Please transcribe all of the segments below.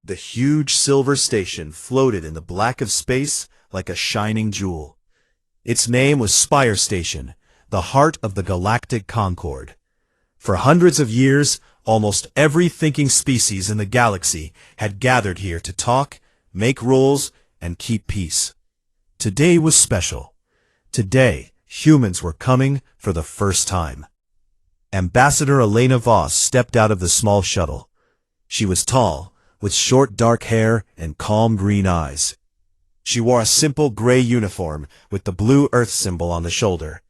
The huge silver station floated in the black of space like a shining jewel. Its name was Spire Station, the heart of the Galactic Concord. For hundreds of years, almost every thinking species in the galaxy had gathered here to talk, make rules, and keep peace. Today was special. Today, humans were coming for the first time. Ambassador Elena Voss stepped out of the small shuttle. She was tall, with short dark hair and calm green eyes. She wore a simple gray uniform with the blue Earth symbol on the shoulder.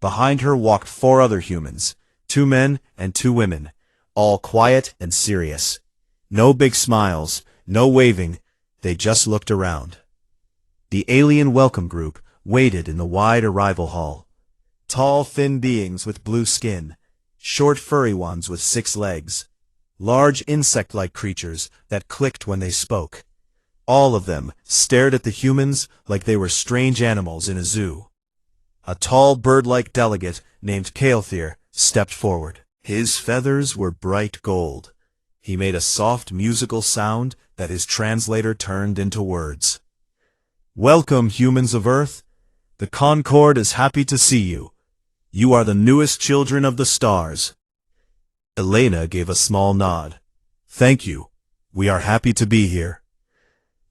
Behind her walked 4 other humans, 2 men and 2 women, all quiet and serious. No big smiles, no waving, they just looked around. The alien welcome group waited in the wide arrival hall. Tall, thin beings with blue skin, short furry ones with 6 legs, large insect-like creatures that clicked when they spoke. All of them stared at the humans like they were strange animals in a zoo. A tall bird-like delegate named Kael'thir stepped forward. His feathers were bright gold. He made a soft musical sound that his translator turned into words. "Welcome, humans of Earth. The Concord is happy to see you. You are the newest children of the stars." Elena gave a small nod. "Thank you. We are happy to be here."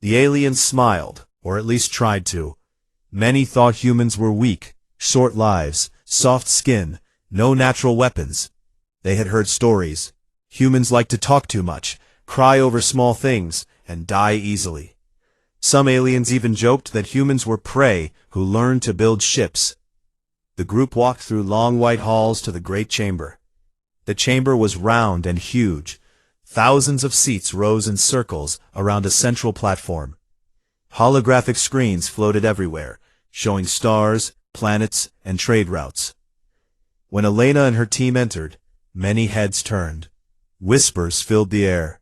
The aliens smiled, or at least tried to. Many thought humans were weak, short lives, soft skin, no natural weapons. They had heard stories. Humans like to talk too much, cry over small things, and die easily. Some aliens even joked that humans were prey who learned to build ships. The group walked through long white halls to the great chamber. The chamber was round and huge. Thousands of seats rose in circles around a central platform. Holographic screens floated everywhere, showing stars, planets, and trade routes. When Elena and her team entered, many heads turned. Whispers filled the air.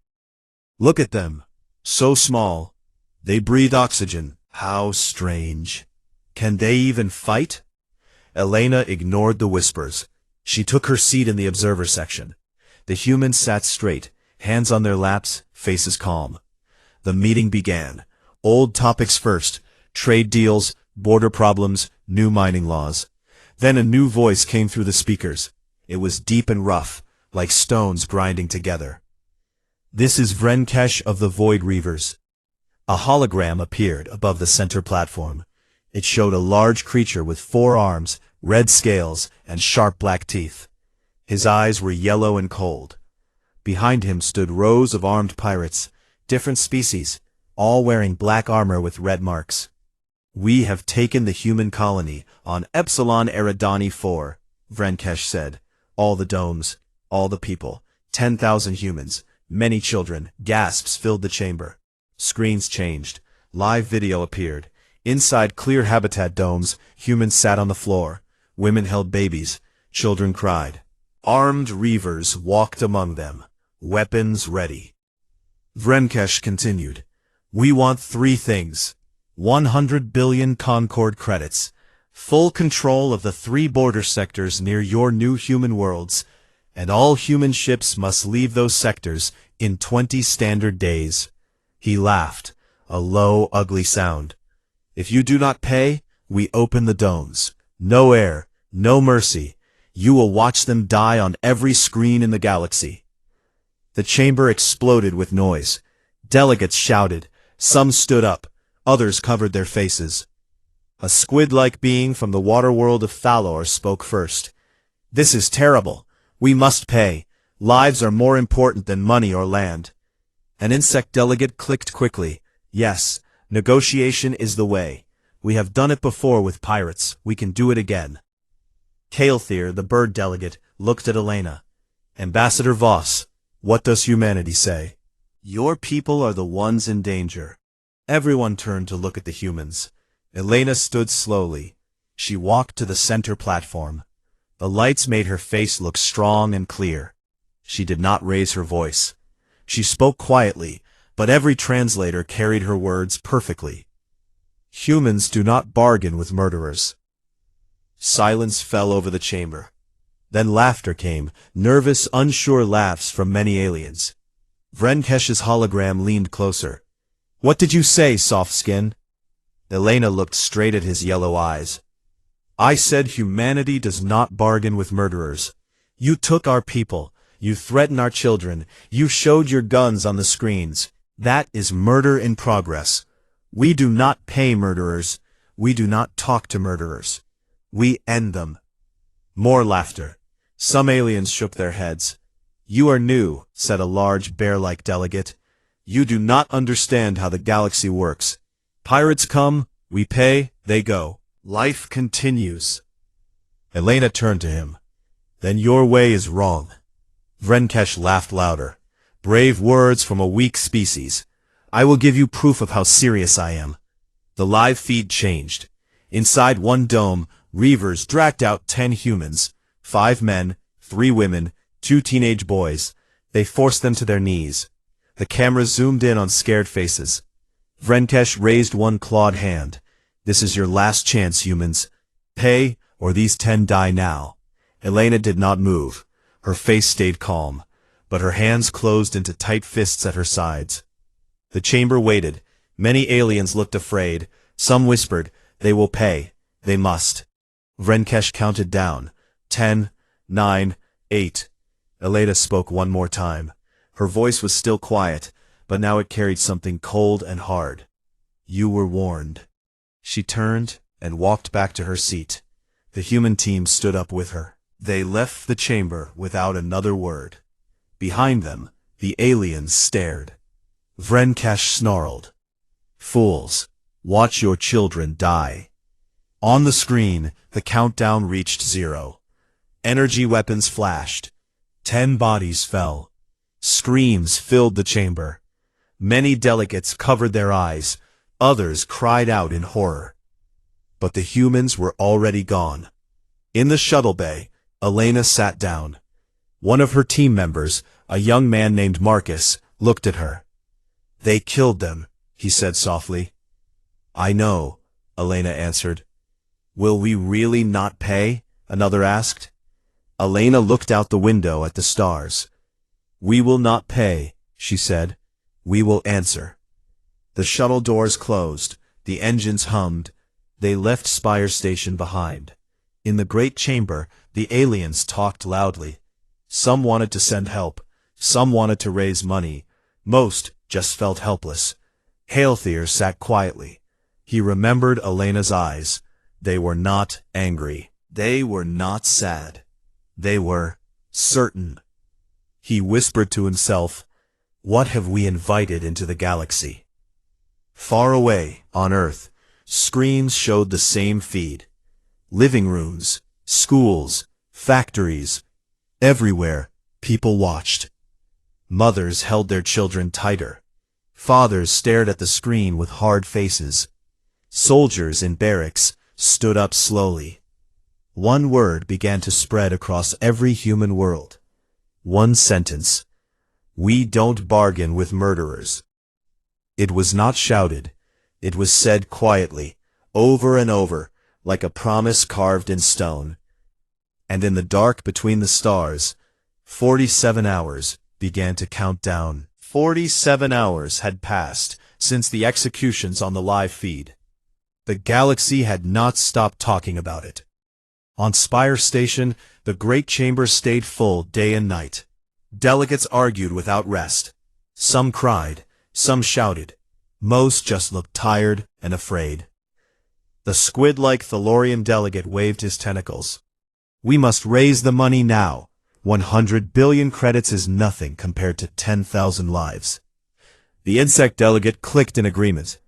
"Look at them. So small. They breathe oxygen. How strange. Can they even fight?" Elena ignored the whispers. She took her seat in the observer section. The humans sat straight, hands on their laps, faces calm. The meeting began. Old topics first: trade deals, border problems, new mining laws. Then a new voice came through the speakers. It was deep and rough, like stones grinding together. "This is Vrenkesh of the Void Reavers." A hologram appeared above the center platform. It showed a large creature with 4 arms, red scales, and sharp black teeth. His eyes were yellow and cold. Behind him stood rows of armed pirates, different species, all wearing black armor with red marks. "We have taken the human colony on Epsilon Eridani 4, Vrenkesh said. "All the domes, all the people, 10,000 humans, many children." Gasps filled the chamber. Screens changed. Live video appeared. Inside clear habitat domes, humans sat on the floor. Women held babies. Children cried. Armed reavers walked among them, weapons ready. Vrenkesh continued. "We want 3 things. 100 billion Concord credits, full control of the 3 border sectors near your new human worlds, and all human ships must leave those sectors in 20 standard days." He laughed, a low, ugly sound. "If you do not pay, we open the domes. No air, no mercy. You will watch them die on every screen in the galaxy." The chamber exploded with noise. Delegates shouted. Some stood up. Others covered their faces. A squid-like being from the water world of Thalor spoke first. "This is terrible. We must pay. Lives are more important than money or land." An insect delegate clicked quickly. "Yes, negotiation is the way. We have done it before with pirates. We can do it again." Kael'thir, the bird delegate, looked at Elena. "Ambassador Voss, what does humanity say?" "Your people are the ones in danger." Everyone turned to look at the humans. Elena stood slowly. She walked to the center platform. The lights made her face look strong and clear. She did not raise her voice. She spoke quietly, but every translator carried her words perfectly. "Humans do not bargain with murderers." Silence fell over the chamber. Then laughter came, nervous, unsure laughs from many aliens. Vrenkesh's hologram leaned closer. What did you say, soft skin? Elena looked straight at his yellow eyes. I said humanity does not bargain with murderers. You took our people. You threatened our children. You showed your guns on the screens. That is murder in progress. We do not pay murderers. We do not talk to murderers. We end them. More laughter. Some aliens shook their heads. You are new, said a large bear-like delegate. You do not understand how the galaxy works. Pirates come, we pay, they go. Life continues. Elena turned to him. Then your way is wrong. Vrenkesh laughed louder. Brave words from a weak species. I will give you proof of how serious I am. The live feed changed. Inside one dome, Reavers dragged out 10 humans, 5 men, 3 women, 2 teenage boys. They forced them to their knees. The camera zoomed in on scared faces. Vrenkesh raised one clawed hand. This is your last chance, humans. Pay, or these 10 die now. Elena did not move. Her face stayed calm, but her hands closed into tight fists at her sides. The chamber waited. Many aliens looked afraid. Some whispered, they will pay. They must. Vrenkesh counted down. 10, 9, 8. Elena spoke one more time. Her voice was still quiet, but now it carried something cold and hard. You were warned. She turned and walked back to her seat. The human team stood up with her. They left the chamber without another word. Behind them, the aliens stared. Vrenkesh snarled. Fools, watch your children die. On the screen, the countdown reached 0. Energy weapons flashed. 10 bodies fell. Screams filled the chamber. Many delegates covered their eyes. Others cried out in horror. But the humans were already gone. In the shuttle bay, Elena sat down. One of her team members, a young man named Marcus, looked at her. They killed them, he said softly. I know, Elena answered. Will we really not pay? Another asked. Elena looked out the window at the stars. We will not pay, she said. We will answer. The shuttle doors closed. The engines hummed. They left Spire Station behind. In the great chamber, the aliens talked loudly. Some wanted to send help. Some wanted to raise money. Most just felt helpless. Halethir sat quietly. He remembered Elena's eyes. They were not angry. They were not sad. They were certain. He whispered to himself, what have we invited into the galaxy? Far away, on Earth, screens showed the same feed. Living rooms, schools, factories. Everywhere, people watched. Mothers held their children tighter. Fathers stared at the screen with hard faces. Soldiers in barracks stood up slowly. One word began to spread across every human world. One sentence. We don't bargain with murderers. It was not shouted. It was said quietly, over and over, like a promise carved in stone. And in the dark between the stars, 47 hours began to count down. 47 hours had passed since the executions on the live feed. The galaxy had not stopped talking about it. On Spire Station, the great chamber stayed full day and night. Delegates argued without rest. Some cried, some shouted. Most just looked tired and afraid. The squid-like Thalorian delegate waved his tentacles. We must raise the money now. 100 billion credits is nothing compared to 10,000 lives. The insect delegate clicked in agreement.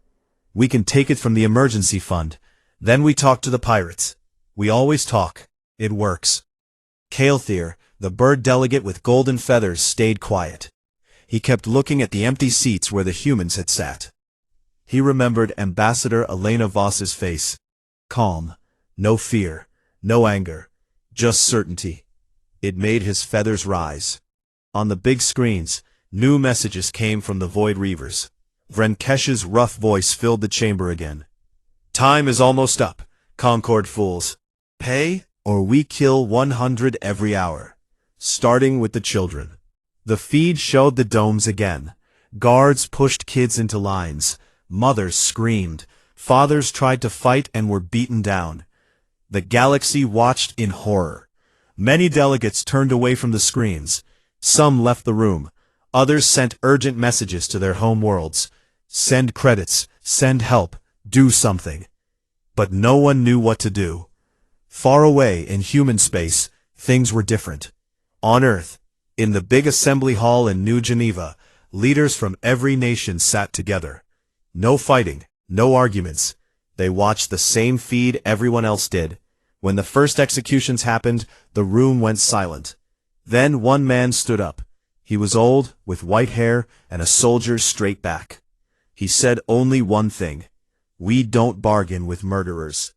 We can take it from the emergency fund. Then we talk to the pirates. We always talk. It works. Halethir, the bird delegate with golden feathers, stayed quiet. He kept looking at the empty seats where the humans had sat. He remembered Ambassador Elena Voss's face. Calm. No fear. No anger. Just certainty. It made his feathers rise. On the big screens, new messages came from the Void Reavers. Vrenkesh's rough voice filled the chamber again. Time is almost up, Concord fools. Pay, or we kill 100 every hour. Starting with the children. The feed showed the domes again. Guards pushed kids into lines. Mothers screamed. Fathers tried to fight and were beaten down. The galaxy watched in horror. Many delegates turned away from the screens. Some left the room. Others sent urgent messages to their home worlds. Send credits, send help, do something. But no one knew what to do. Far away in human space, things were different. On Earth, in the big assembly hall in New Geneva, leaders from every nation sat together. No fighting, no arguments. They watched the same feed everyone else did. When the first executions happened, the room went silent. Then one man stood up. He was old, with white hair and a soldier's straight back. He said only one thing: "We don't bargain with murderers."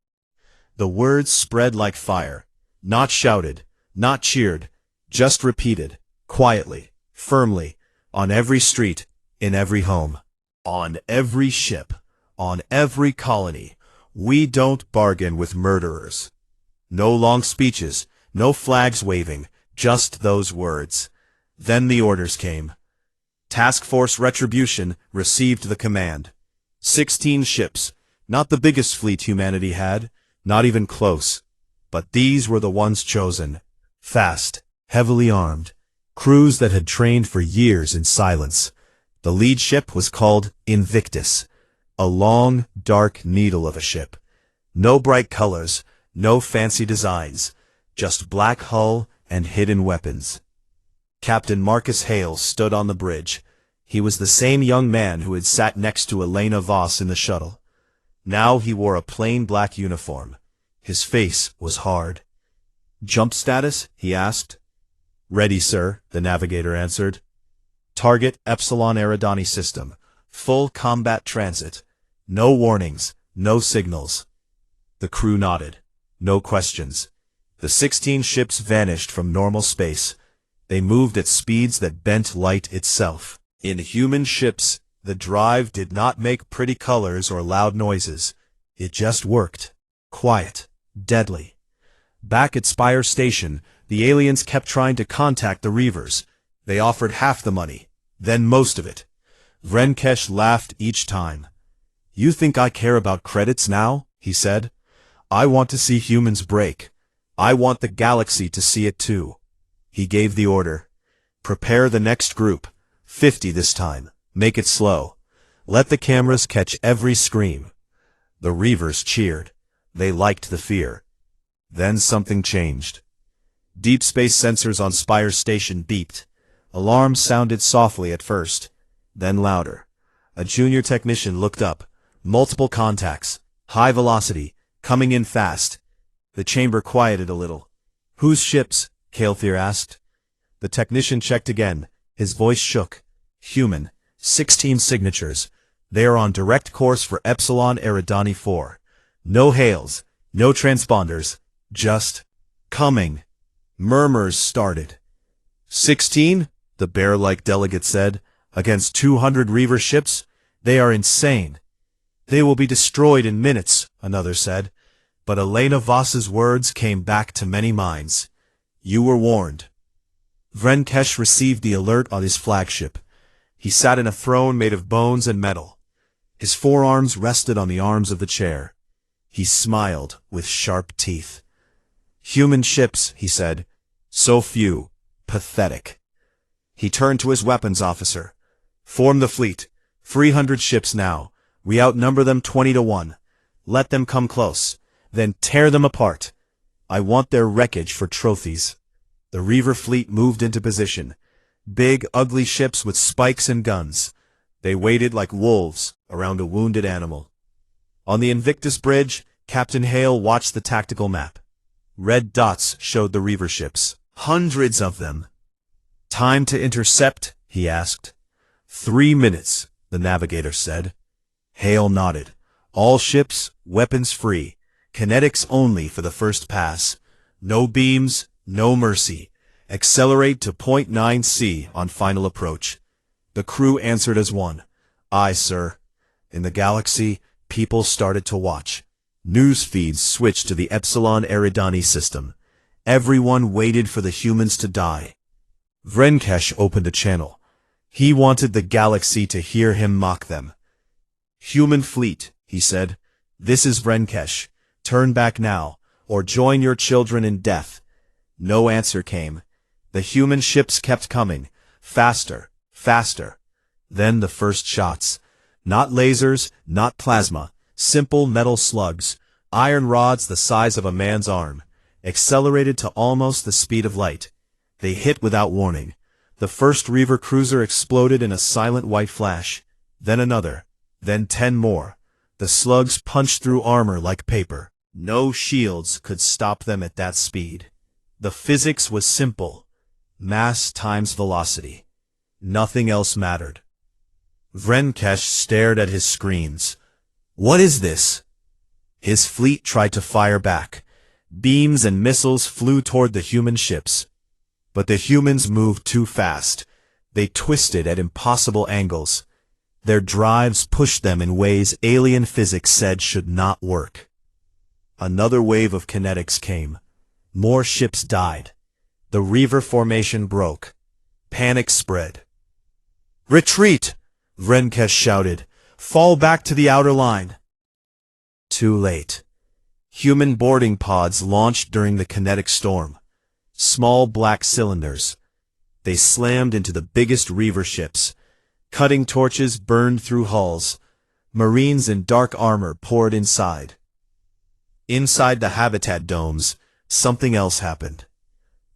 The words spread like fire. Not shouted, not cheered, just repeated, quietly, firmly, on every street, in every home, on every ship, on every colony. We don't bargain with murderers. No long speeches, no flags waving, just those words. Then the orders came. Task Force Retribution received the command. 16 ships, not the biggest fleet humanity had, not even close. But these were the ones chosen. Fast, heavily armed, crews that had trained for years in silence. The lead ship was called Invictus, a long, dark needle of a ship. No bright colors, no fancy designs, just black hull and hidden weapons. Captain Marcus Hale stood on the bridge. He was the same young man who had sat next to Elena Voss in the shuttle. Now he wore a plain black uniform. His face was hard. "Jump status?" he asked. "Ready, sir," the navigator answered. "Target Epsilon Eridani system. Full combat transit. No warnings, no signals." The crew nodded. No questions. The 16 ships vanished from normal space. They moved at speeds that bent light itself. In human ships, the drive did not make pretty colors or loud noises. It just worked. Quiet. Deadly. Back at Spire Station, the aliens kept trying to contact the Reavers. They offered half the money, then most of it. Venkesh laughed each time. "You think I care about credits now?" he said. "I want to see humans break. I want the galaxy to see it too." He gave the order. "Prepare the next group. 50 this time. Make it slow. Let the cameras catch every scream." The Reavers cheered. They liked the fear. Then something changed. Deep space sensors on Spire Station beeped. Alarms sounded softly at first, then louder. A junior technician looked up. Multiple contacts. High velocity. Coming in fast. The chamber quieted a little. "Whose ships?" Kael'thir asked. The technician checked again. His voice shook. "Human. 16 signatures. They are on direct course for Epsilon Eridani 4. No hails. No transponders. Just coming." Murmurs started. 16? The bear-like delegate said. "Against 200 Reaver ships? They are insane." "They will be destroyed in minutes," another said. But Elena Voss's words came back to many minds. "You were warned." Venkesh received the alert on his flagship. He sat in a throne made of bones and metal. His forearms rested on the arms of the chair. He smiled with sharp teeth. "Human ships," he said. "So few. Pathetic." He turned to his weapons officer. "Form the fleet. 300 ships now. We outnumber them 20 to 1. Let them come close. Then tear them apart. I want their wreckage for trophies." The Reaver fleet moved into position. Big, ugly ships with spikes and guns. They waited like wolves around a wounded animal. On the Invictus Bridge, Captain Hale watched the tactical map. Red dots showed the Reaver ships. Hundreds of them. "Time to intercept?" he asked. 3 minutes, the navigator said. Hale nodded. "All ships, weapons free. Kinetics only for the first pass. No beams, no mercy. Accelerate to .9 C on final approach." The crew answered as one. "Aye, sir." In the galaxy, people started to watch. News feeds switched to the Epsilon Eridani system. Everyone waited for the humans to die. Venkesh opened a channel. He wanted the galaxy to hear him mock them. "Human fleet," he said. "This is Venkesh. Turn back now, or join your children in death." No answer came. The human ships kept coming. Faster, faster. Then the first shots. Not lasers, not plasma. Simple metal slugs. Iron rods the size of a man's arm. Accelerated to almost the speed of light. They hit without warning. The first Reaver cruiser exploded in a silent white flash. Then another. Then 10 more. The slugs punched through armor like paper. No shields could stop them at that speed. The physics was simple. Mass times velocity. Nothing else mattered. Venkesh stared at his screens. What is this? His fleet tried to fire back. Beams and missiles flew toward the human ships. But the humans moved too fast. They twisted at impossible angles. Their drives pushed them in ways alien physics said should not work. Another wave of kinetics came. More ships died. The Reaver formation broke. Panic spread. "Retreat!" Venkesh shouted. "Fall back to the outer line." Too late. Human boarding pods launched during the kinetic storm. Small black cylinders. They slammed into the biggest Reaver ships. Cutting torches burned through hulls. Marines in dark armor poured inside. Inside the habitat domes, something else happened.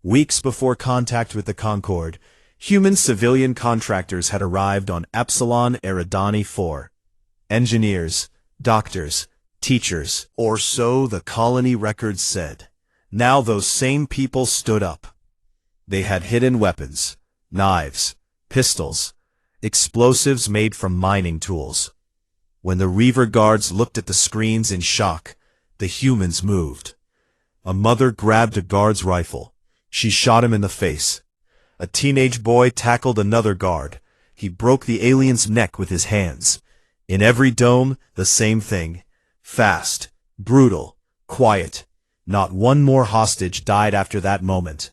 Weeks before contact with the Concorde, human civilian contractors had arrived on Epsilon Eridani 4. Engineers, doctors, teachers, or so the colony records said. Now those same people stood up. They had hidden weapons, knives, pistols, explosives made from mining tools. When the Reaver guards looked at the screens in shock, the humans moved. A mother grabbed a guard's rifle. She shot him in the face. A teenage boy tackled another guard. He broke the alien's neck with his hands. In every dome, the same thing. Fast, brutal, quiet. Not one more hostage died after that moment.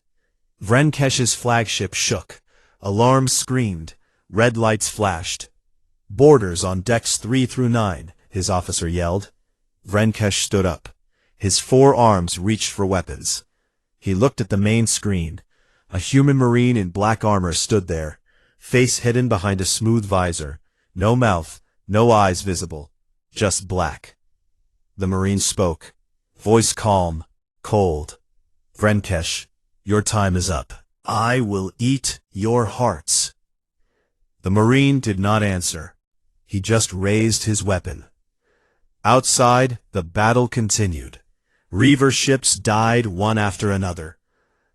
Venkesh's flagship shook. Alarms screamed. Red lights flashed. "Boarders on decks 3 through 9, his officer yelled. Venkesh stood up. His 4 arms reached for weapons. He looked at the main screen. A human marine in black armor stood there, face hidden behind a smooth visor. No mouth, no eyes visible. Just black. The marine spoke. Voice calm, cold. "Venkesh, your time is up. I will eat your hearts." The marine did not answer. He just raised his weapon. Outside, the battle continued. Reaver ships died one after another.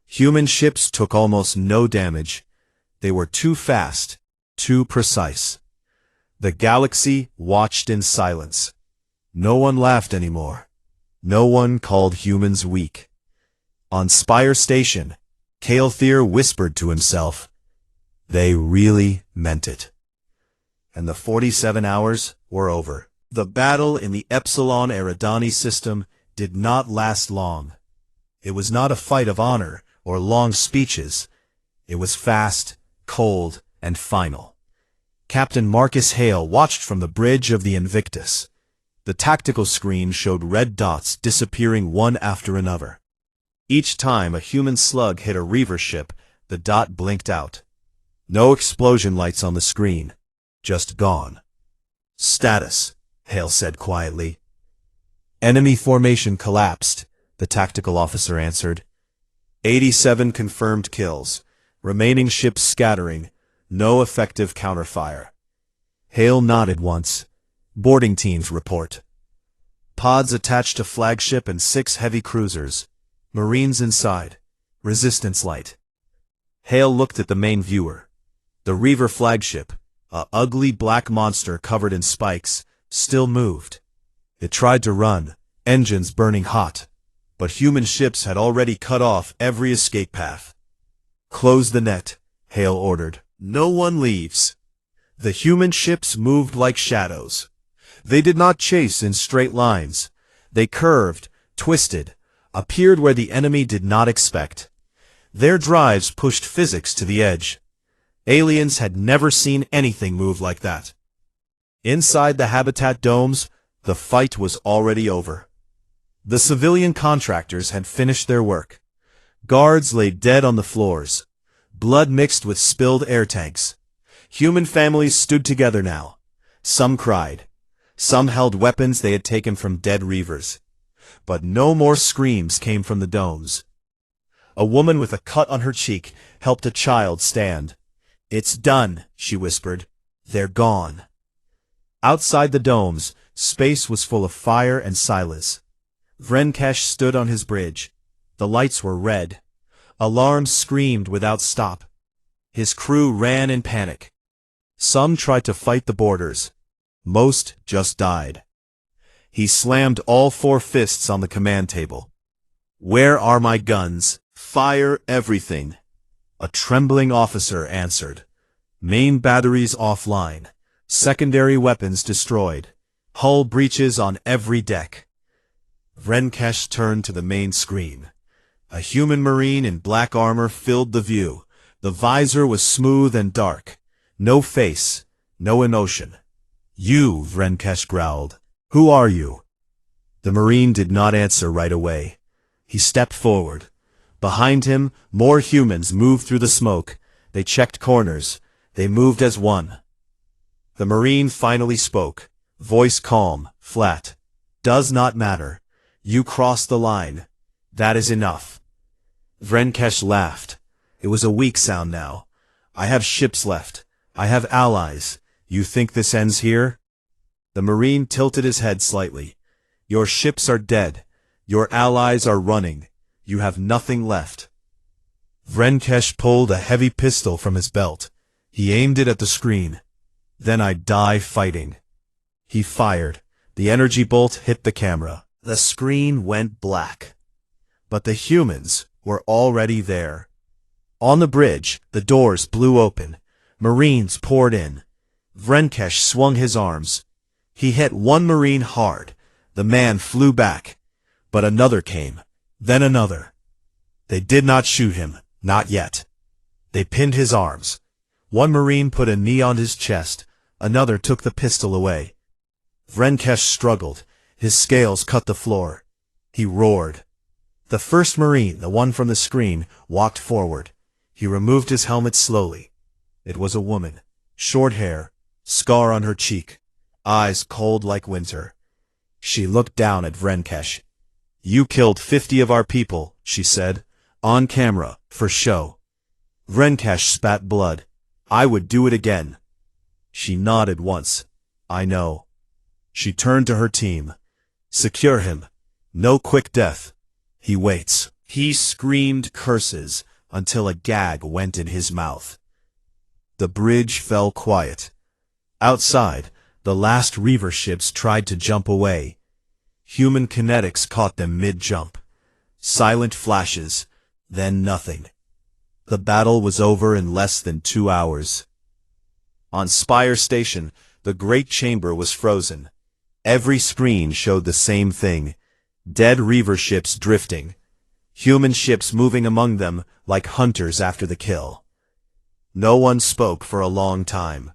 Human ships took almost no damage. They were too fast, too precise. The galaxy watched in silence. No one laughed anymore. No one called humans weak. On Spire Station, Kael'thir whispered to himself, "They really meant it." And the 47 hours were over. The battle in the Epsilon Eridani system did not last long. It was not a fight of honor or long speeches. It was fast, cold, and final. Captain Marcus Hale watched from the bridge of the Invictus. The tactical screen showed red dots disappearing one after another. Each time a human slug hit a Reaver ship, the dot blinked out. No explosion lights on the screen. Just gone. "Status," Hale said quietly. "Enemy formation collapsed," the tactical officer answered. 87 confirmed kills. Remaining ships scattering. No effective counterfire. Hale nodded once. "Boarding teams report. Pods attached to flagship and 6 heavy cruisers. Marines inside. Resistance light." Hale looked at the main viewer. The Reaver flagship, a ugly black monster covered in spikes, still moved. It tried to run, engines burning hot, but human ships had already cut off every escape path. "Close the net," Hale ordered. "No one leaves." The human ships moved like shadows. They did not chase in straight lines. They curved, twisted, appeared where the enemy did not expect. Their drives pushed physics to the edge. Aliens had never seen anything move like that. Inside the habitat domes, the fight was already over. The civilian contractors had finished their work. Guards lay dead on the floors, blood mixed with spilled air tanks. Human families stood together now. Some cried. Some held weapons they had taken from dead reavers. But no more screams came from the domes. A woman with a cut on her cheek helped a child stand. "It's done," she whispered. "They're gone." Outside the domes, space was full of fire and silence. Venkesh stood on his bridge. The lights were red. Alarms screamed without stop. His crew ran in panic. Some tried to fight the boarders. Most just died. He slammed all 4 fists on the command table. "Where are my guns? Fire everything." A trembling officer answered. "Main batteries offline. Secondary weapons destroyed. Hull breaches on every deck." Venkesh turned to the main screen. A human marine in black armor filled the view. The visor was smooth and dark. No face, no emotion. "You," Venkesh growled. "Who are you?" The marine did not answer right away. He stepped forward. Behind him, more humans moved through the smoke. They checked corners. They moved as one. The marine finally spoke, voice calm, flat. "Does not matter. You crossed the line. That is enough." Venkesh laughed. It was a weak sound now. "I have ships left. I have allies. You think this ends here?" The marine tilted his head slightly. "Your ships are dead. Your allies are running. You have nothing left." Venkesh pulled a heavy pistol from his belt. He aimed it at the screen. "Then I die fighting." He fired. The energy bolt hit the camera. The screen went black. But the humans were already there. On the bridge, the doors blew open. Marines poured in. Venkesh swung his arms. He hit one marine hard. The man flew back. But another came. Then another. They did not shoot him. Not yet. They pinned his arms. One marine put a knee on his chest. Another took the pistol away. Venkesh struggled. His scales cut the floor. He roared. The first marine, the one from the screen, walked forward. He removed his helmet slowly. It was a woman. Short hair, scar on her cheek, eyes cold like winter. She looked down at Venkesh. "You killed 50 of our people," she said. "On camera, for show." Venkesh spat blood. "I would do it again." She nodded once. "I know." She turned to her team. "Secure him. No quick death. He waits." He screamed curses until a gag went in his mouth. The bridge fell quiet. Outside, the last reaver ships tried to jump away. Human kinetics caught them mid-jump. Silent flashes, then nothing. The battle was over in less than 2 hours. On Spire Station, the great chamber was frozen. Every screen showed the same thing. Dead reaver ships drifting. Human ships moving among them like hunters after the kill. No one spoke for a long time.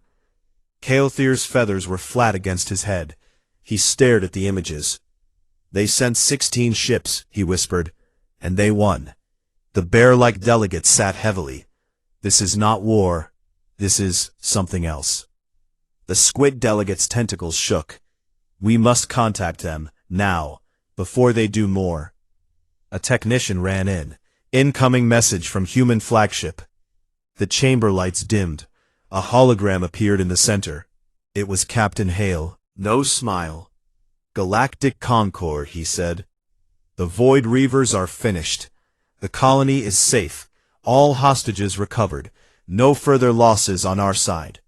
Kaothir's feathers were flat against his head. He stared at the images. "They sent 16 ships," he whispered, "and they won." The bear-like delegate sat heavily. "This is not war. This is something else." The squid delegate's tentacles shook. "We must contact them, now, before they do more." A technician ran in. "Incoming message from human flagship." The chamber lights dimmed. A hologram appeared in the center. It was Captain Hale. No smile. "Galactic Concord," he said. "The Void Reavers are finished. The colony is safe. All hostages recovered. No further losses on our side."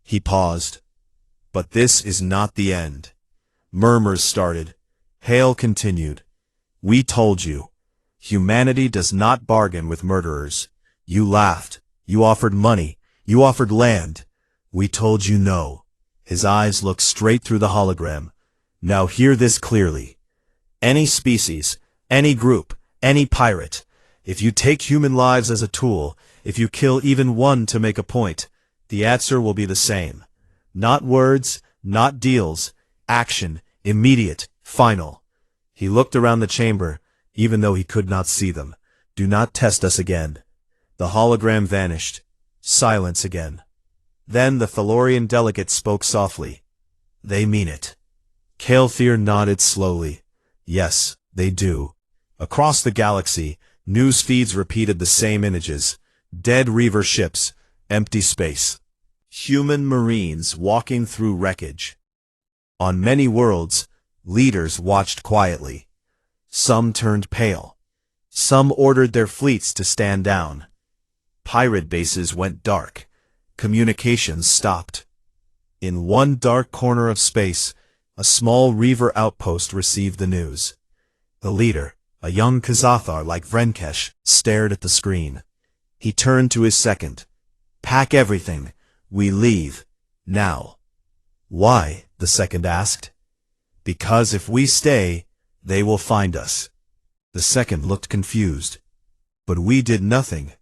He paused. "But this is not the end." Murmurs started. Hale continued. "We told you. Humanity does not bargain with murderers. You laughed. You offered money. You offered land. We told you no." His eyes looked straight through the hologram. "Now hear this clearly. Any species, any group, any pirate, If you take human lives as a tool, if you kill even one to make a point, the answer will be the same. Not words, not deals, action, immediate, final. He looked around the chamber, even though he could not see them. Do not test us again. The hologram vanished. Silence again. Then the Thalorian delegate spoke softly. They mean it. Kael'thir nodded slowly. Yes, they do. Across the galaxy, news feeds repeated the same images. Dead Reaver ships, empty space. Human marines walking through wreckage. On many worlds, leaders watched quietly. Some turned pale. Some ordered their fleets to stand down. Pirate bases went dark. Communications stopped. In one dark corner of space, a small Reaver outpost received the news. The leader, a young Kazathar like Vrenkesh, stared at the screen. He turned to his second. Pack everything. We leave. Now. Why? The second asked. Because if we stay, they will find us. The second looked confused. But we did nothing.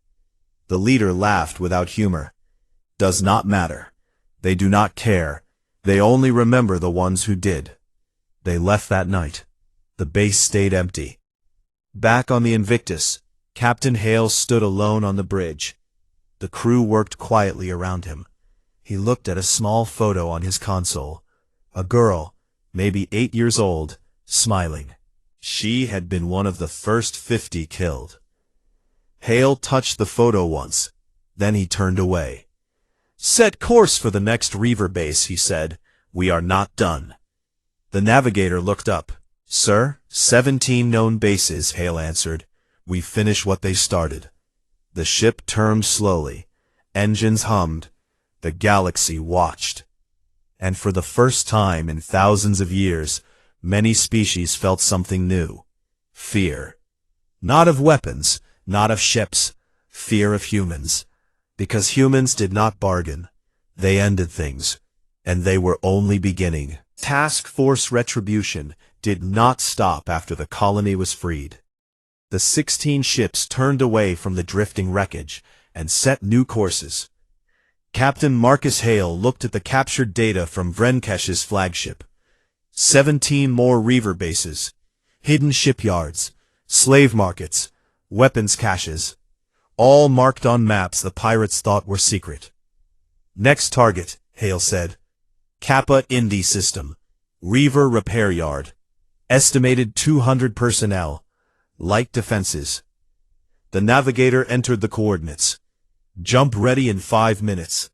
The leader laughed without humor. Does not matter. They do not care. They only remember the ones who did. They left that night. The base stayed empty. Back on the Invictus, Captain Hale stood alone on the bridge. The crew worked quietly around him. He looked at a small photo on his console. A girl, maybe 8 years old, smiling. She had been one of the first 50 killed. Hale touched the photo once. Then he turned away. Set course for the next Reaver base, he said. We are not done. The navigator looked up. Sir, 17 known bases, Hale answered. We finish what they started. The ship turned slowly. Engines hummed. The galaxy watched. And for the first time in thousands of years, many species felt something new. Fear. Not of weapons, not of ships. Fear of humans. Because humans did not bargain. They ended things. And they were only beginning. Task Force Retribution did not stop after the colony was freed. The 16 ships turned away from the drifting wreckage and set new courses. Captain Marcus Hale looked at the captured data from Vrenkesh's flagship. 17 more Reaver bases, hidden shipyards, slave markets, weapons caches, all marked on maps the pirates thought were secret. Next target, Hale said. Kappa Indi System, Reaver Repair Yard, estimated 200 personnel, light defenses. The navigator entered the coordinates. Jump ready in 5 minutes.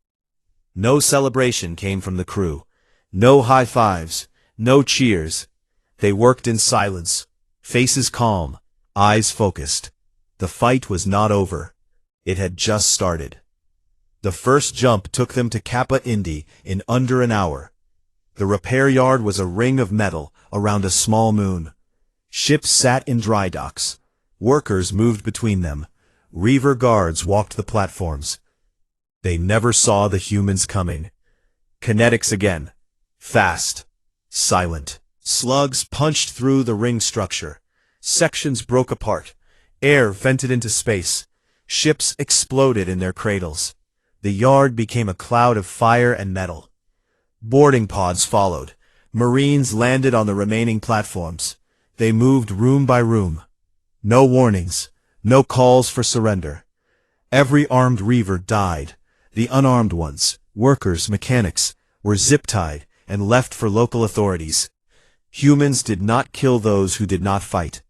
No celebration came from the crew. No high fives. No cheers. They worked in silence. Faces calm. Eyes focused. The fight was not over. It had just started. The first jump took them to Kappa Indi in under an hour. The repair yard was a ring of metal around a small moon. Ships sat in dry docks. Workers moved between them. Reaver guards walked the platforms. They never saw the humans coming. Kinetics again. Fast. Silent. Slugs punched through the ring structure. Sections broke apart. Air vented into space. Ships exploded in their cradles. The yard became a cloud of fire and metal. Boarding pods followed. Marines landed on the remaining platforms. They moved room by room. No warnings. No calls for surrender. Every armed Reaver died. The unarmed ones, workers, mechanics, were zip-tied and left for local authorities. Humans did not kill those who did not fight.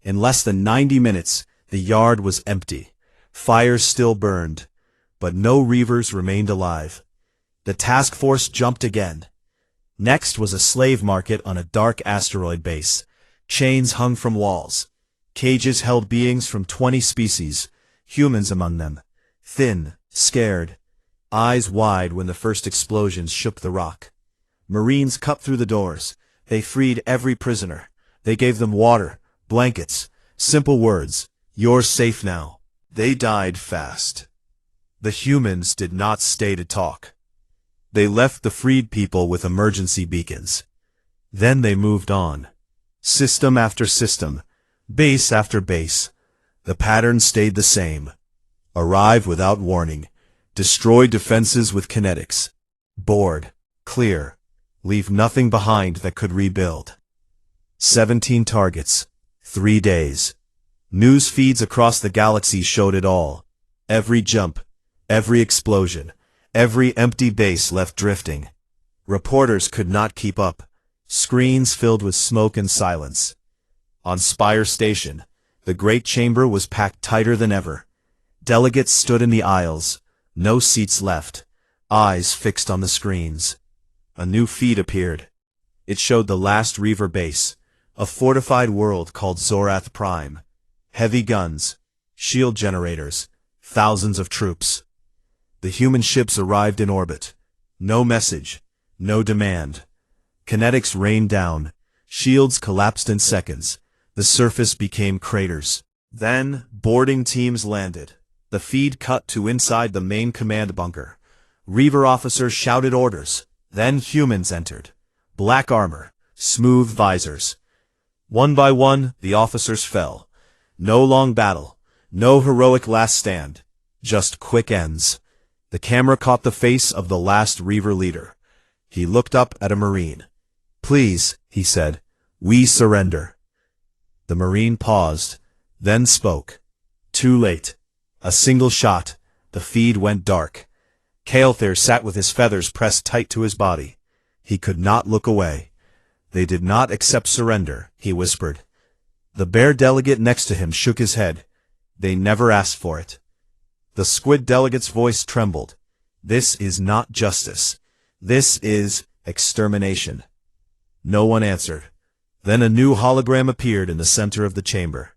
In less than 90 minutes, the yard was empty. Fires still burned, but no Reavers remained alive. The task force jumped again. Next was a slave market on a dark asteroid base. Chains hung from walls. Cages held beings from 20 species, humans among them. Thin, scared, eyes wide when the first explosions shook the rock. Marines cut through the doors. They freed every prisoner. They gave them water, blankets, simple words. You're safe now. They died fast. The humans did not stay to talk. They left the freed people with emergency beacons. Then they moved on. System after system. Base after base. The pattern stayed the same. Arrive without warning. Destroy defenses with kinetics. Board. Clear. Leave nothing behind that could rebuild. 17 targets. 3 days. News feeds across the galaxy showed it all. Every jump. Every explosion. Every empty base left drifting. Reporters could not keep up. Screens filled with smoke and silence. On Spire Station, the great chamber was packed tighter than ever. Delegates stood in the aisles, no seats left, eyes fixed on the screens. A new feed appeared. It showed the last Reaver base, a fortified world called Zorath Prime. Heavy guns, shield generators, thousands of troops. The human ships arrived in orbit. No message, no demand. Kinetics rained down, shields collapsed in seconds. The surface became craters. Then, boarding teams landed. The feed cut to inside the main command bunker. Reaver officers shouted orders. Then humans entered. Black armor, smooth visors. One by one, the officers fell. No long battle. No heroic last stand. Just quick ends. The camera caught the face of the last Reaver leader. He looked up at a Marine. "Please," he said, "we surrender." The Marine paused, then spoke. Too late. A single shot. The feed went dark. Kael'thir sat with his feathers pressed tight to his body. He could not look away. "They did not accept surrender," he whispered. The bear delegate next to him shook his head. "They never asked for it." The squid delegate's voice trembled. "This is not justice. This is extermination." No one answered. Then a new hologram appeared in the center of the chamber.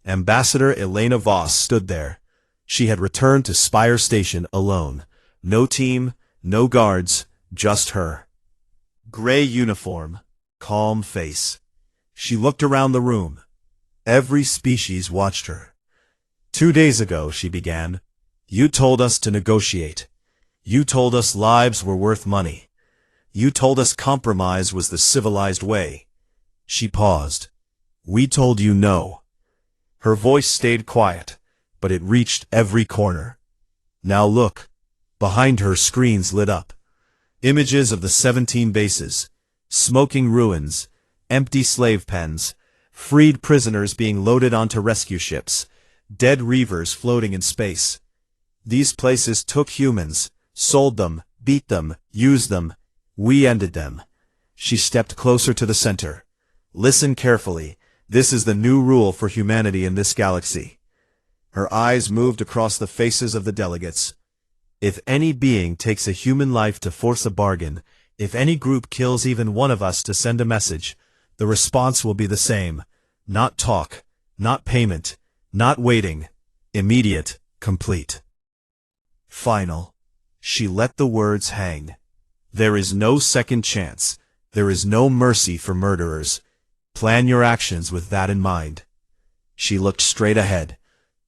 Ambassador Elena Voss stood there. She had returned to Spire Station alone. No team, no guards, just her. Gray uniform, calm face. She looked around the room. Every species watched her. 2 days ago, she began, you told us to negotiate. You told us lives were worth money. You told us compromise was the civilized way. She paused. We told you no. Her voice stayed quiet, but it reached every corner. Now look. Behind her, screens lit up. Images of the 17 bases, smoking ruins, empty slave pens, freed prisoners being loaded onto rescue ships, dead Reavers floating in space. These places took humans, sold them, beat them, used them. We ended them. She stepped closer to the center. Listen carefully. This is the new rule for humanity in this galaxy. Her eyes moved across the faces of the delegates. If any being takes a human life to force a bargain, if any group kills even one of us to send a message, the response will be the same. Not talk, not payment, not waiting. Immediate, complete. Final. She let the words hang. There is no second chance. There is no mercy for murderers. Plan your actions with that in mind. She looked straight ahead.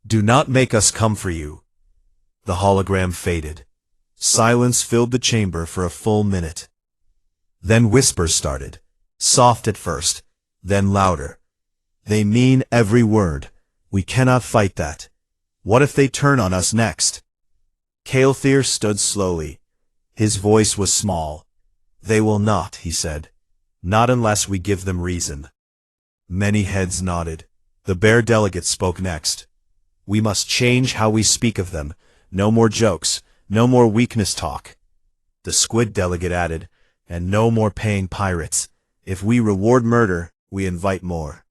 Do not make us come for you. The hologram faded. Silence filled the chamber for a full minute. Then whispers started. Soft at first, then louder. They mean every word. We cannot fight that. What if they turn on us next? Kael'thir stood slowly. His voice was small. They will not, he said. Not unless we give them reason. Many heads nodded. The bear delegate spoke next. We must change how we speak of them. No more jokes. No more weakness talk. The squid delegate added, and no more paying pirates. If we reward murder, we invite more.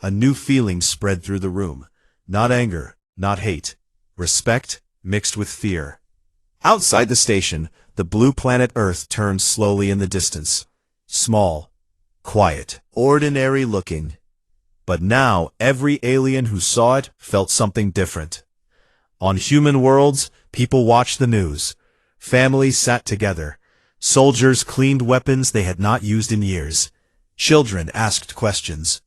A new feeling spread through the room. Not anger, not hate. Respect mixed with fear. Outside the station, the blue planet Earth turned slowly in the distance. Small, quiet, ordinary looking. But now every alien who saw it felt something different. On human worlds, people watched the news. Families sat together. Soldiers cleaned weapons they had not used in years. Children asked questions.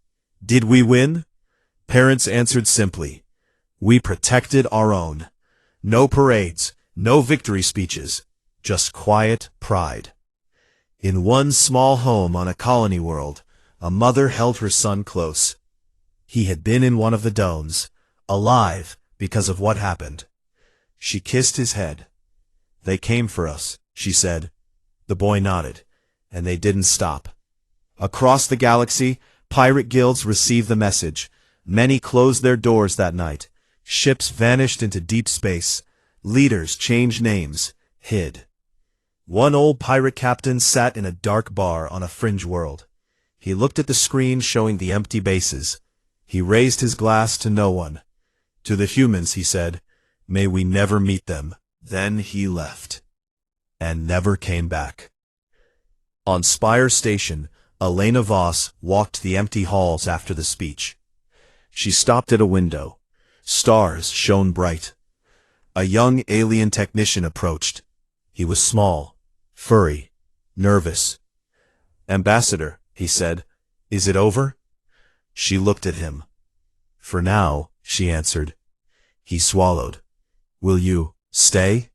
Did we win? Parents answered simply. We protected our own. No parades, no victory speeches, just quiet pride. In one small home on a colony world, a mother held her son close. He had been in one of the domes, alive because of what happened. She kissed his head. "They came for us," she said. The boy nodded, and they didn't stop. Across the galaxy, pirate guilds received the message. Many closed their doors that night. Ships vanished into deep space. Leaders changed names, hid. One old pirate captain sat in a dark bar on a fringe world. He looked at the screen showing the empty bases. He raised his glass to no one. "To the humans," he said, "may we never meet them." Then he left, and never came back. On Spire Station, Elena Voss walked the empty halls after the speech. She stopped at a window. Stars shone bright. A young alien technician approached. He was small, furry, nervous. "Ambassador," he said, "is it over?" She looked at him. "For now," she answered. He swallowed. "Will you stay?"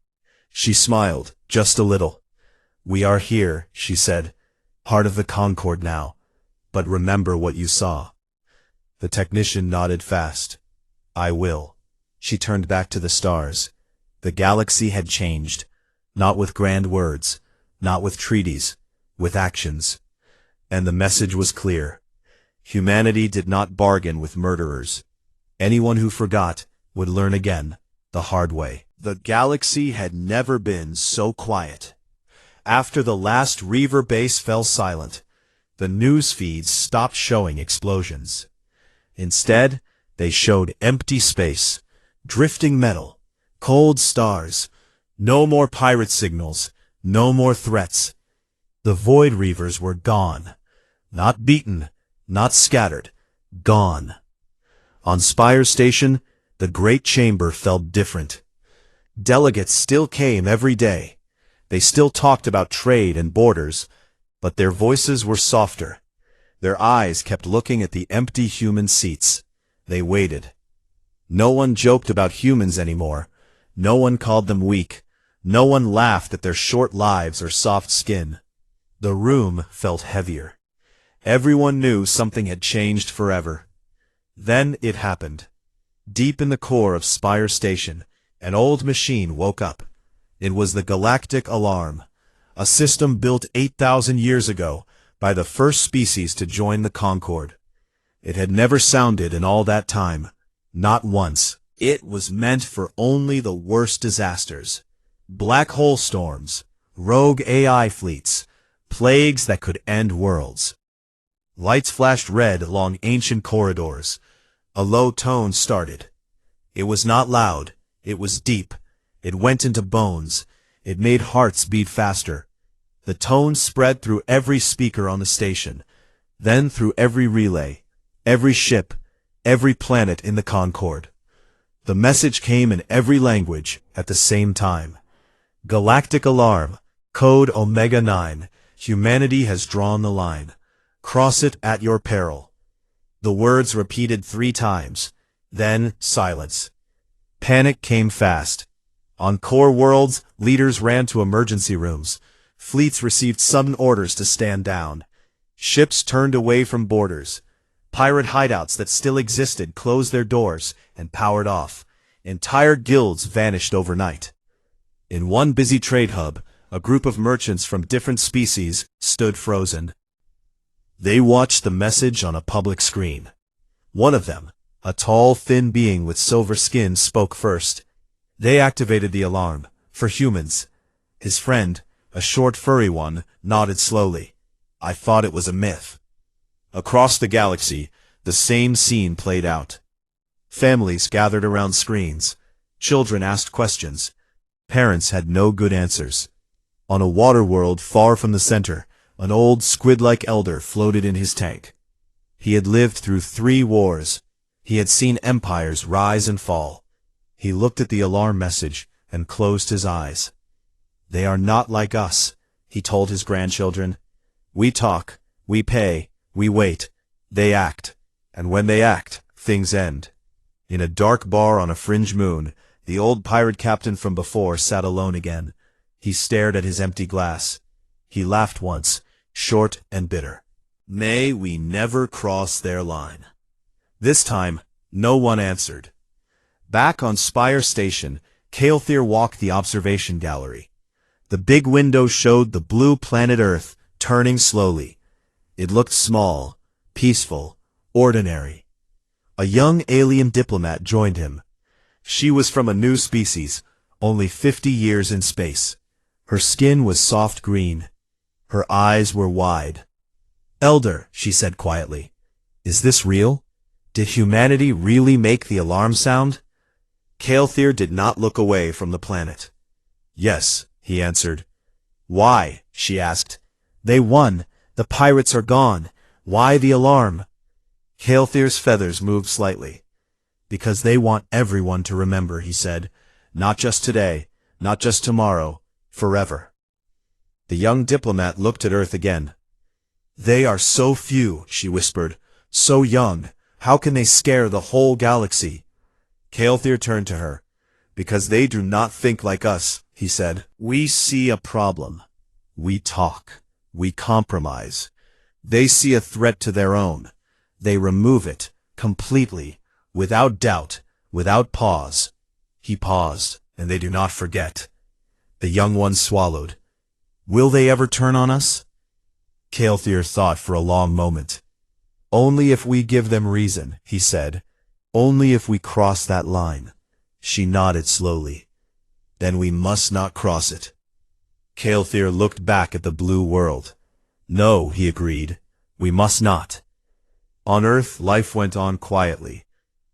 She smiled, just a little. "We are here," she said, "part of the Concord now. But remember what you saw." The technician nodded fast. "I will." She turned back to the stars. The galaxy had changed, not with grand words, not with treaties, with actions. And the message was clear. Humanity did not bargain with murderers. Anyone who forgot would learn again, the hard way. The galaxy had never been so quiet. After the last Reaver base fell silent, the news feeds stopped showing explosions. Instead, they showed empty space, drifting metal, cold stars. No more pirate signals, no more threats. The Void Reavers were gone. Not beaten, not scattered, gone. On Spire Station, the Great Chamber felt different. Delegates still came every day. They still talked about trade and borders, but their voices were softer. Their eyes kept looking at the empty human seats. They waited. No one joked about humans anymore. No one called them weak. No one laughed at their short lives or soft skin. The room felt heavier. Everyone knew something had changed forever. Then it happened. Deep in the core of Spire Station, an old machine woke up. It was the Galactic Alarm, a system built 8,000 years ago by the first species to join the Concord. It had never sounded in all that time, not once. It was meant for only the worst disasters. Black hole storms, rogue AI fleets, plagues that could end worlds. Lights flashed red along ancient corridors. A low tone started. It was not loud. It was deep. It went into bones. It made hearts beat faster. The tone spread through every speaker on the station, then through every relay, every ship, every planet in the Concord. The message came in every language at the same time. Galactic Alarm, Code Omega 9. Humanity has drawn the line. Cross it at your peril. The words repeated 3 times. Then silence. Panic came fast. On core worlds, leaders ran to emergency rooms. Fleets received sudden orders to stand down. Ships turned away from borders. Pirate hideouts that still existed closed their doors and powered off. Entire guilds vanished overnight. In one busy trade hub, a group of merchants from different species stood frozen. They watched the message on a public screen. One of them, a tall, thin being with silver skin, spoke first. They activated the alarm, for humans. His friend, a short, furry one, nodded slowly. I thought it was a myth. Across the galaxy, the same scene played out. Families gathered around screens. Children asked questions. Parents had no good answers. On a water world far from the center, an old squid-like elder floated in his tank. He had lived through 3 wars. He had seen empires rise and fall. He looked at the alarm message and closed his eyes. They are not like us, he told his grandchildren. We talk, we pay, we wait. They act. And when they act, things end. In a dark bar on a fringe moon, the old pirate captain from before sat alone again. He stared at his empty glass. He laughed once, short and bitter. May we never cross their line. This time, no one answered. Back on Spire Station, Caelthyr walked the observation gallery. The big window showed the blue planet Earth, turning slowly. It looked small, peaceful, ordinary. A young alien diplomat joined him. She was from a new species, only 50 years in space. Her skin was soft green. Her eyes were wide. "Elder," she said quietly, "is this real? Did humanity really make the alarm sound?" Caelthyr did not look away from the planet. "Yes," he answered. "Why?" she asked. "They won. The pirates are gone. Why the alarm?" Caelthyr's feathers moved slightly. "Because they want everyone to remember," he said. "Not just today, not just tomorrow, forever." The young diplomat looked at Earth again. "They are so few," she whispered. "So young. How can they scare the whole galaxy?" Caelthyr turned to her. "Because they do not think like us," he said. "We see a problem. We talk. We compromise. They see a threat to their own. They remove it, completely, without doubt, without pause." He paused, "and they do not forget." The young one swallowed. "Will they ever turn on us?" Caelthyr thought for a long moment. "Only if we give them reason," he said. "Only if we cross that line." She nodded slowly. "Then we must not cross it." Caelthyr looked back at the blue world. "No," he agreed. "We must not." On Earth, life went on quietly.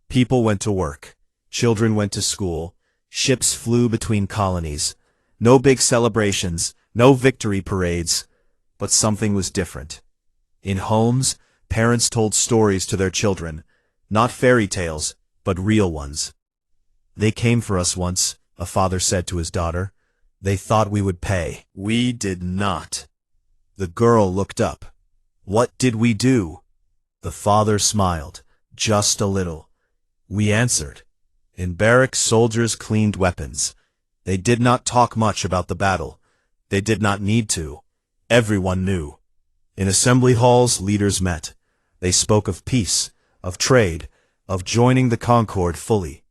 People went to work. Children went to school. Ships flew between colonies. No big celebrations, no victory parades. But something was different. In homes, parents told stories to their children, not fairy tales, but real ones. "They came for us once," a father said to his daughter. "They thought we would pay. We did not." The girl looked up. "What did we do?" The father smiled, just a little. "We answered." In barracks, soldiers cleaned weapons. They did not talk much about the battle. They did not need to. Everyone knew. In assembly halls, leaders met. They spoke of peace, of trade, of joining the Concord fully.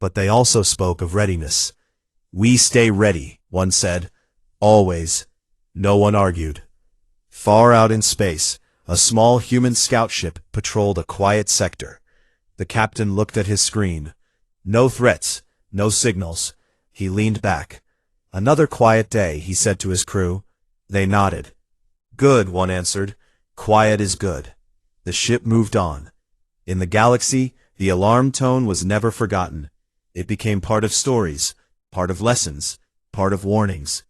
But they also spoke of readiness. "We stay ready," one said. "Always." No one argued. Far out in space, a small human scout ship patrolled a quiet sector. The captain looked at his screen. No threats, no signals. He leaned back. "Another quiet day," he said to his crew. They nodded. "Good," one answered. "Quiet is good." The ship moved on. In the galaxy, the alarm tone was never forgotten. It became part of stories, part of lessons, part of warnings.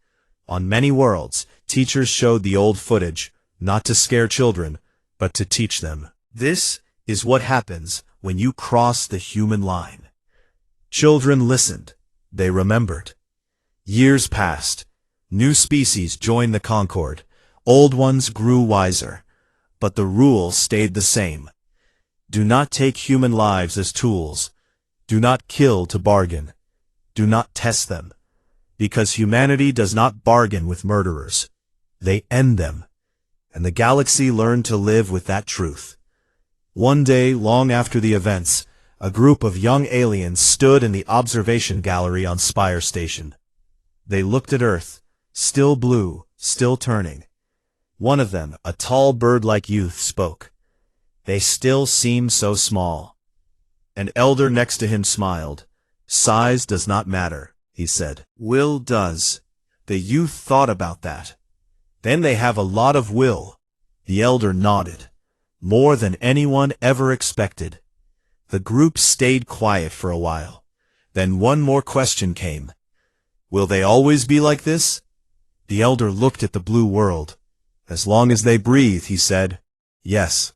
On many worlds, teachers showed the old footage, not to scare children, but to teach them. This is what happens when you cross the human line. Children listened. They remembered. Years passed. New species joined the Concord. Old ones grew wiser. But the rule stayed the same. Do not take human lives as tools. Do not kill to bargain. Do not test them. Because humanity does not bargain with murderers. They end them. And the galaxy learned to live with that truth. One day, long after the events, a group of young aliens stood in the observation gallery on Spire Station. They looked at Earth, still blue, still turning. One of them, a tall bird-like youth, spoke. "They still seem so small." An elder next to him smiled. "Size does not matter," he said. "Will does." The youth thought about that. "Then they have a lot of will." The elder nodded. "More than anyone ever expected." The group stayed quiet for a while. Then one more question came. "Will they always be like this?" The elder looked at the blue world. "As long as they breathe," he said. "Yes."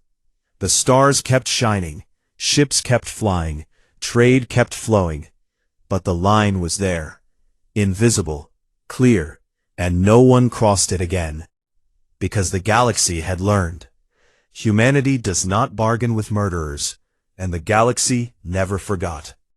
The stars kept shining. Ships kept flying. Trade kept flowing. But the line was there. Invisible. Clear. And no one crossed it again. Because the galaxy had learned. Humanity does not bargain with murderers. And the galaxy never forgot.